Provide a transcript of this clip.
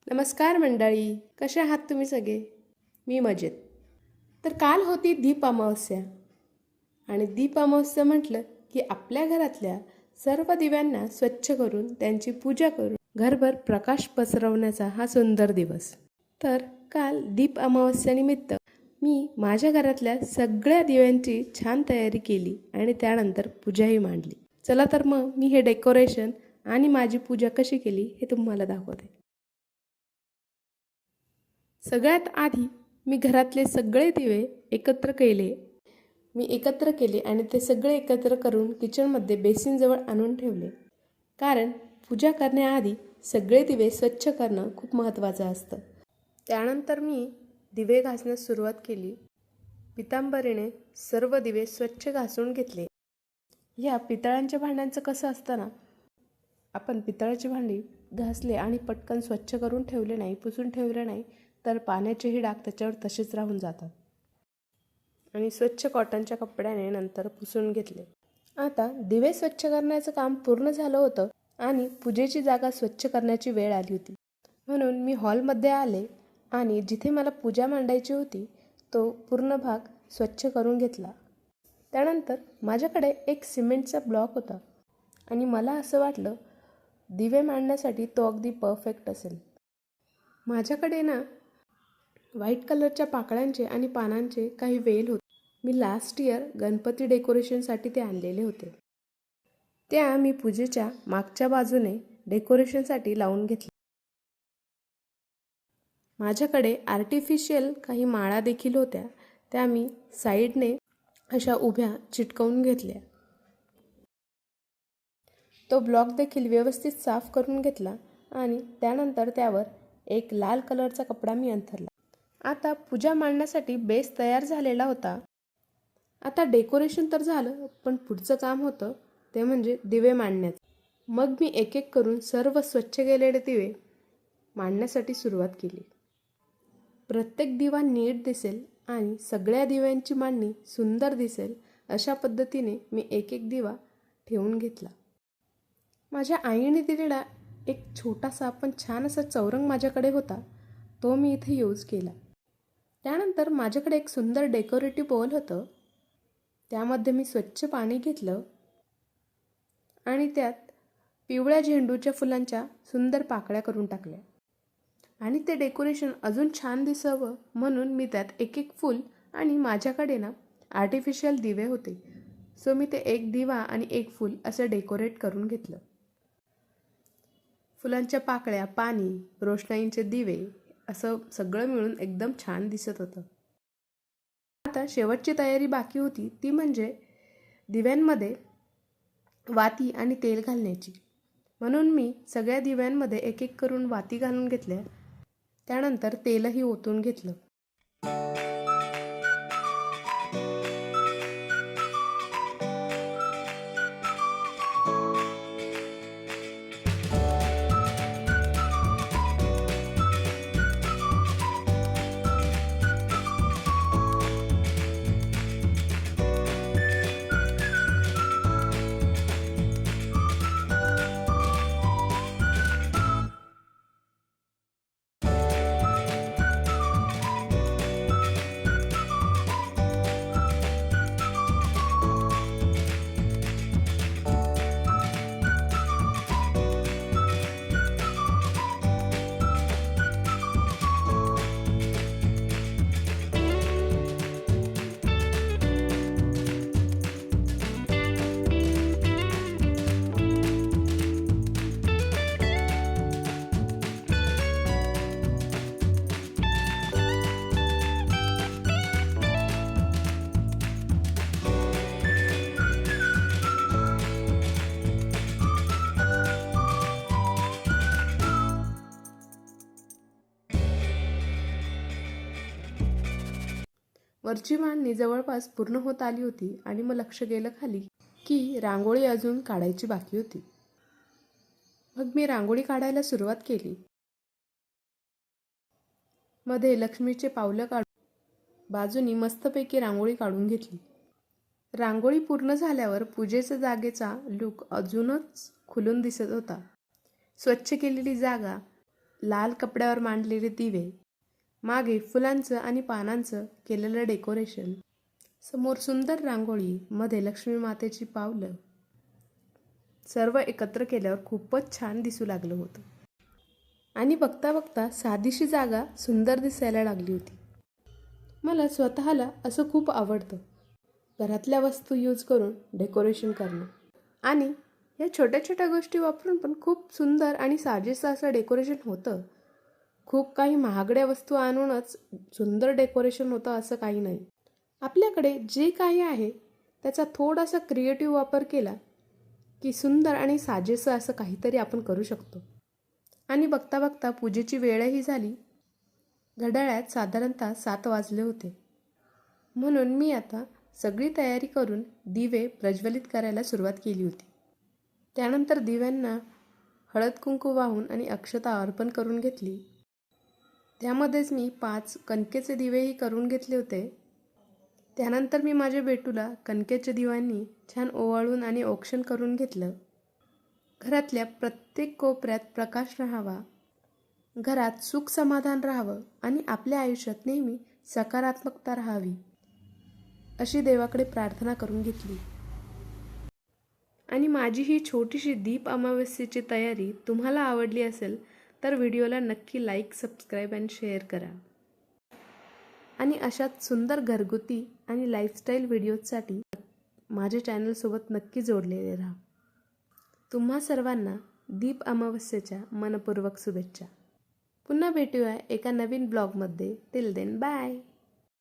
नमस्कार मंडळी, कसे आहात तुम्ही सगळे? मी मजेत. तर काल होती दीप अमावस्या आणि दीप अमावस्या म्हटलं की आपल्या घरातल्या सर्व दिव्यांना स्वच्छ करून त्यांची पूजा करून घरभर प्रकाश पसरवण्याचा हा सुंदर दिवस. तर काल दीप अमावस्यानिमित्त मी माझ्या घरातल्या सगळ्या दिव्यांची छान तयारी केली आणि त्यानंतर पूजाही मांडली. चला तर मग मी हे डेकोरेशन आणि माझी पूजा कशी केली हे तुम्हाला दाखवते. सगळ्यात आधी मी घरातले सगळे दिवे एकत्र केले आणि ते सगळे एकत्र करून किचनमध्ये बेसिनजवळ आणून ठेवले. कारण पूजा करण्याआधी सगळे दिवे स्वच्छ करणं खूप महत्त्वाचं असतं. त्यानंतर मी दिवे घासण्यास सुरुवात केली. पितांबरीने सर्व दिवे स्वच्छ घासून घेतले. या पितळांच्या भांड्यांचं कसं असतं ना, आपण पितळाची भांडी घासले आणि पटकन स्वच्छ करून ठेवले नाही, पुसून ठेवले नाही तर पाण्याचेही डाग त्याच्यावर तसेच राहून जातात. आणि स्वच्छ कॉटनच्या कपड्याने नंतर पुसून घेतले. आता दिवे स्वच्छ करण्याचं काम पूर्ण झालं होतं आणि पूजेची जागा स्वच्छ करण्याची वेळ आली होती. म्हणून मी हॉलमध्ये आले आणि जिथे मला पूजा मांडायची होती तो पूर्ण भाग स्वच्छ करून घेतला. त्यानंतर माझ्याकडे एक सिमेंटचा ब्लॉक होता आणि मला असं वाटलं दिवे मांडण्यासाठी तो अगदी परफेक्ट असेल. माझ्याकडे ना व्हाईट कलरच्या पाकळ्यांचे आणि पानांचे काही वेल होते. मी लास्ट इयर गणपती डेकोरेशनसाठी ते आणलेले होते. त्या मी पूजेच्या मागच्या बाजूने डेकोरेशनसाठी लावून घेतले. माझ्याकडे आर्टिफिशियल काही माळा देखील होत्या, त्या मी साईडने अशा उभ्या चिटकवून घेतल्या. तो ब्लॉक देखील व्यवस्थित साफ करून घेतला आणि त्यानंतर त्यावर एक लाल कलरचा कपडा मी अंथरला. आता पूजा मांडण्यासाठी बेस तयार झालेला होता. आता डेकोरेशन तर झालं, पण पुढचं काम होतं ते म्हणजे दिवे मांडण्याचं. मग मी एक एक करून सर्व स्वच्छ केलेले दिवे मांडण्यासाठी सुरुवात केली. प्रत्येक दिवा नीट दिसेल आणि सगळ्या दिव्यांची मांडणी सुंदर दिसेल अशा पद्धतीने मी एक एक दिवा ठेवून घेतला. माझ्या आईने दिलेला एक छोटासा पण छान असा चौरंग माझ्याकडे होता, तो मी इथे यूज केला. त्यानंतर माझ्याकडे एक सुंदर डेकोरेटिव्ह बॉल होतं, त्यामध्ये मी स्वच्छ पाणी घेतलं आणि त्यात पिवळ्या झेंडूच्या फुलांच्या सुंदर पाकळ्या करून टाकल्या. आणि ते डेकोरेशन अजून छान दिसावं म्हणून मी त्यात एक एक फूल आणि माझ्याकडे ना आर्टिफिशियल दिवे होते, सो मी ते एक दिवा आणि एक फूल असं डेकोरेट करून घेतलं. फुलांच्या पाकळ्या, पाणी, रोषणाईंचे दिवे असं सगळं मिळून एकदम छान दिसत होतं. आता शेवटची तयारी बाकी होती, ती म्हणजे दिव्यांमध्ये वाती आणि तेल घालण्याची. म्हणून मी सगळ्या दिव्यांमध्ये एक एक करून वाती घालून घेतल्या. त्यानंतर तेलही ओतून घेतलं. वरची मांडणी जवळपास पूर्ण होत आली होती आणि मग लक्ष गेलं खाली की रांगोळी अजून काढायची बाकी होती. मग मी रांगोळी काढायला सुरुवात केली. मध्ये लक्ष्मीचे पावलं काढून बाजूनी मस्तपैकी रांगोळी काढून घेतली. रांगोळी पूर्ण झाल्यावर पूजेच्या जागेचा लुक अजूनच खुलून दिसत होता. स्वच्छ केलेली जागा लाल कपड्यावर मांडलेले दिवे, मागे फुलांचं आणि पानांचं केलेलं डेकोरेशन, समोर सुंदर रांगोळी, मध्ये लक्ष्मी मातेची पावलं, सर्व एकत्र केल्यावर खूपच छान दिसू लागलं होतं. आणि बघता बघता साधीशी जागा सुंदर दिसायला लागली होती. मला स्वतःला असं खूप आवडतं, घरातल्या वस्तू यूज करून डेकोरेशन करणं. आणि या छोट्या छोट्या गोष्टी वापरून पण खूप सुंदर आणि साजेसं असं डेकोरेशन होतं. खूप काही महागड्या वस्तू आणूनच सुंदर डेकोरेशन होतं असं काही नाही. आपल्याकडे जे काही आहे त्याचा थोडासा क्रिएटिव्ह वापर केला की सुंदर आणि साजेसं असं काहीतरी आपण करू शकतो. आणि बघता बघता पूजेची वेळही झाली. घड्याळात साधारणतः 7 वाजले होते. म्हणून मी आता सगळी तयारी करून दिवे प्रज्वलित करायला सुरुवात केली होती. त्यानंतर दिव्यांना हळद कुंकू वाहून आणि अक्षता अर्पण करून घेतली. त्यामध्येच मी 5 कणकेचे दिवेही करून घेतले होते. त्यानंतर मी माझ्या बेटूला कणकेच्या दिव्यांनी छान ओवाळून आणि औक्षण करून घेतलं. घरातल्या प्रत्येक कोपऱ्यात प्रकाश राहावा, घरात सुख समाधान राहावं आणि आपल्या आयुष्यात नेहमी सकारात्मकता राहावी अशी देवाकडे प्रार्थना करून घेतली. आणि माझी ही छोटीशी दीप अमावस्येची तयारी तुम्हाला आवडली असेल तर व्हिडिओला नक्की लाईक, सबस्क्राईब आणि शेअर करा. आणि अशाच सुंदर घरगुती आणि लाईफस्टाईल व्हिडिओजसाठी माझ्या चॅनलसोबत नक्की जोडलेले राहा. तुम्हा सर्वांना दीप अमावस्येच्या मनपूर्वक शुभेच्छा. पुन्हा भेटूया एका नवीन ब्लॉगमध्ये. Till then bye.